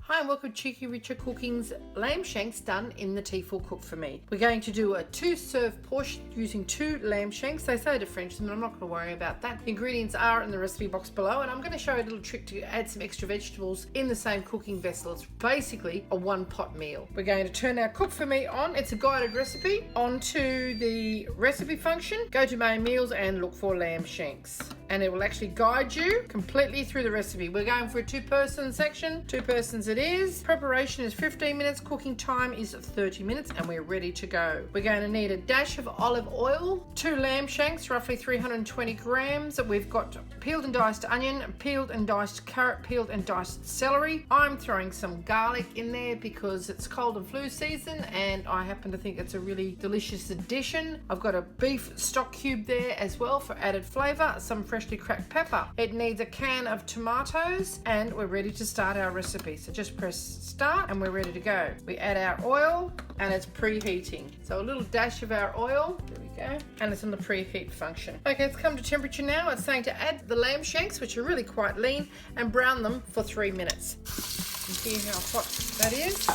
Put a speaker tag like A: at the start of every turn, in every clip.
A: Hi and welcome to Cheeky Richo Cooking's lamb shanks done in the Tefal Cook4Me. We're going to do a 2-serve portion using 2 lamb shanks. They say to French them, but I'm not going to worry about that. The ingredients are in the recipe box below, and I'm going to show you a little trick to add some extra vegetables in the same cooking vessel. It's basically a 1-pot meal. We're going to turn our Cook4Me on. It's a guided recipe. Onto the recipe function, go to main meals and look for lamb shanks. And it will actually guide you completely through the recipe. We're going for a 2-person section. 2 persons it is. Preparation is 15 minutes. Cooking time is 30 minutes and we're ready to go. We're going to need a dash of olive oil, 2 lamb shanks, roughly 320 grams. We've got peeled and diced onion, peeled and diced carrot, peeled and diced celery. I'm throwing some garlic in there because it's cold and flu season and I happen to think it's a really delicious addition. I've got a beef stock cube there as well for added flavour, some freshly cracked pepper. It needs a can of tomatoes and we're ready to start our recipe. So just press start and we're ready to go. We add our oil and it's preheating. So a little dash of our oil, there we go, and it's in the preheat function. Okay, it's come to temperature now. It's saying to add the lamb shanks, which are really quite lean, and brown them for 3 minutes. You can see how hot that is.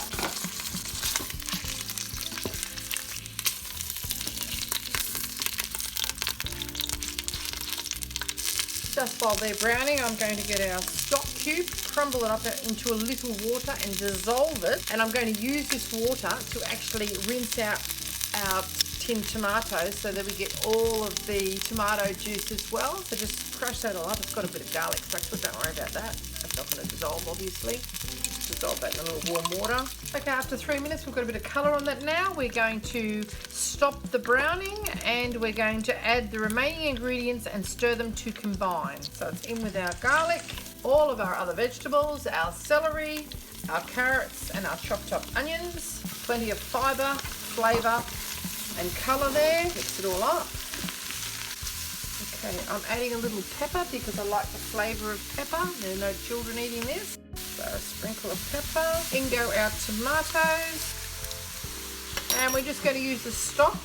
A: Just while they're browning, I'm going to get our stock cube, crumble it up into a little water and dissolve it. And I'm going to use this water to actually rinse out our tinned tomatoes so that we get all of the tomato juice as well. So just crush that all up. It's got a bit of garlic stuck to it, don't worry about that. That's not going to dissolve, obviously. Dissolve that in a little warm water. Okay, after 3 minutes, we've got a bit of colour on that now. We're going to stop the browning and we're going to add the remaining ingredients and stir them to combine. So it's in with our garlic, all of our other vegetables, our celery, our carrots and our chopped up onions. Plenty of fibre, flavour and colour there. Mix it all up. Okay, I'm adding a little pepper because I like the flavour of pepper. There are no children eating this. So a sprinkle of pepper. In go our tomatoes. And we're just going to use the stock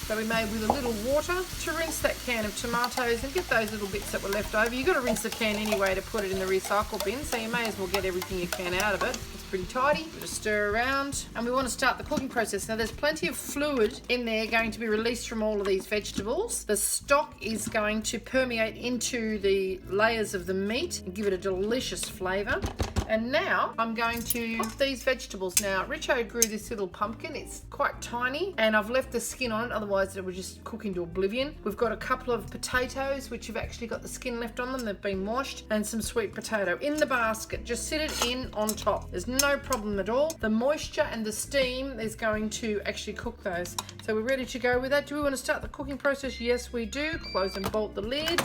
A: that we made with a little water to rinse that can of tomatoes and get those little bits that were left over. You've got to rinse the can anyway to put it in the recycle bin, so you may as well get everything you can out of it. It's pretty tidy. Just stir around and we want to start the cooking process. Now there's plenty of fluid in there going to be released from all of these vegetables. The stock is going to permeate into the layers of the meat and give it a delicious flavour. And now I'm going to cook these vegetables. Now Richo grew this little pumpkin. It's quite tiny and I've left the skin on it, otherwise it would just cook into oblivion. We've got a couple of potatoes which have actually got the skin left on them. They've been washed, and some sweet potato in the basket. Just sit it in on top. There's no problem at all. The moisture and the steam is going to actually cook those. So we're ready to go with that. Do we want to start the cooking process? Yes, we do. Close and bolt the lid.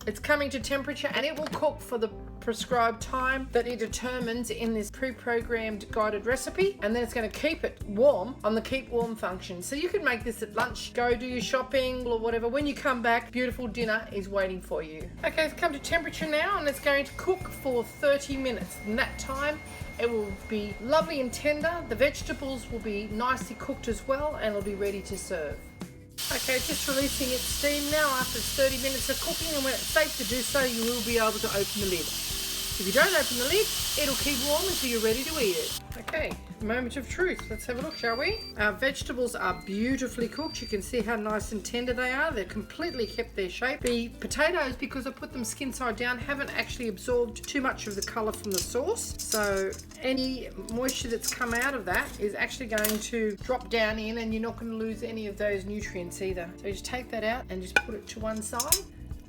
A: It's coming to temperature and it will cook for the prescribed time that it determines in this pre-programmed guided recipe, and then it's going to keep it warm on the keep warm function. So you can make this at lunch, go do your shopping or whatever. When you come back, beautiful dinner is waiting for you. Okay, it's come to temperature now and it's going to cook for 30 minutes. In that time, it will be lovely and tender. The vegetables will be nicely cooked as well and it'll be ready to serve. Okay, just releasing its steam now after 30 minutes of cooking, and when it's safe to do so, you will be able to open the lid. If you don't open the lid, it'll keep warm until you're ready to eat it. Okay, moment of truth. Let's have a look, shall we? Our vegetables are beautifully cooked. You can see how nice and tender they are. They've completely kept their shape. The potatoes, because I put them skin side down, haven't actually absorbed too much of the colour from the sauce. So any moisture that's come out of that is actually going to drop down in, and you're not going to lose any of those nutrients either. So just take that out and just put it to one side.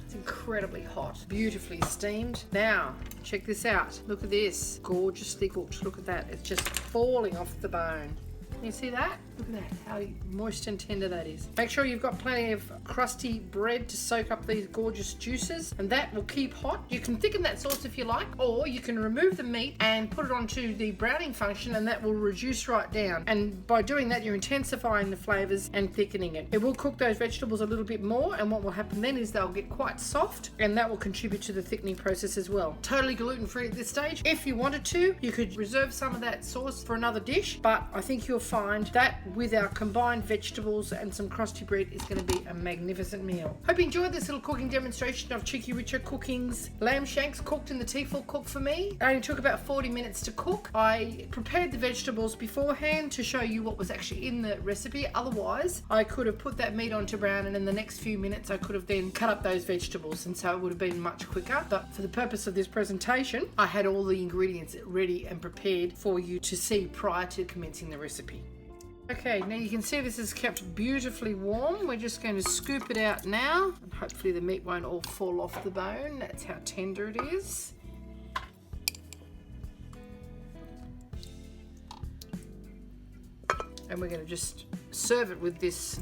A: It's incredibly hot, beautifully steamed. Now, check this out. Look at this, gorgeously cooked. Look at that, it's just falling off the bone. You see that? Look at that, how moist and tender that is. Make sure you've got plenty of crusty bread to soak up these gorgeous juices, and that will keep hot. You can thicken that sauce if you like, or you can remove the meat and put it onto the browning function, and that will reduce right down. And by doing that, you're intensifying the flavours and thickening it. It will cook those vegetables a little bit more, and what will happen then is they'll get quite soft, and that will contribute to the thickening process as well. Totally gluten-free at this stage. If you wanted to, you could reserve some of that sauce for another dish, but I think you'll find that with our combined vegetables and some crusty bread is going to be a magnificent meal. Hope you enjoyed this little cooking demonstration of Cheeky Richo Cooking's lamb shanks cooked in the Tefal Cook4Me. It only took about 40 minutes to cook. I prepared the vegetables beforehand to show you what was actually in the recipe. Otherwise, I could have put that meat onto brown, and in the next few minutes I could have then cut up those vegetables, and so it would have been much quicker. But for the purpose of this presentation, I had all the ingredients ready and prepared for you to see prior to commencing the recipe. Okay, now you can see this is kept beautifully warm. We're just going to scoop it out now, and hopefully the meat won't all fall off the bone. That's how tender it is. And we're going to just serve it with this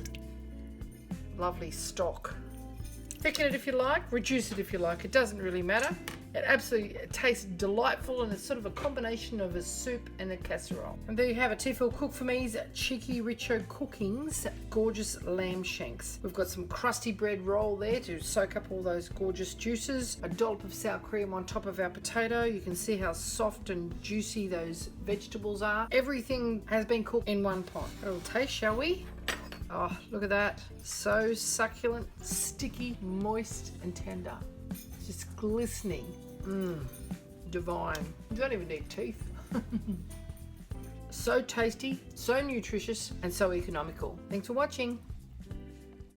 A: lovely stock. Thicken it if you like, reduce it if you like, it doesn't really matter. It absolutely tastes delightful, and it's sort of a combination of a soup and a casserole. And there you have it, Tefal Cook4Me's Cheeky Richo Cooking's gorgeous lamb shanks. We've got some crusty bread roll there to soak up all those gorgeous juices. A dollop of sour cream on top of our potato. You can see how soft and juicy those vegetables are. Everything has been cooked in one pot. A little taste, shall we? Oh, look at that. So succulent, sticky, moist and tender. Just glistening. Divine. You don't even need teeth. So tasty, so nutritious and so economical. Thanks for watching.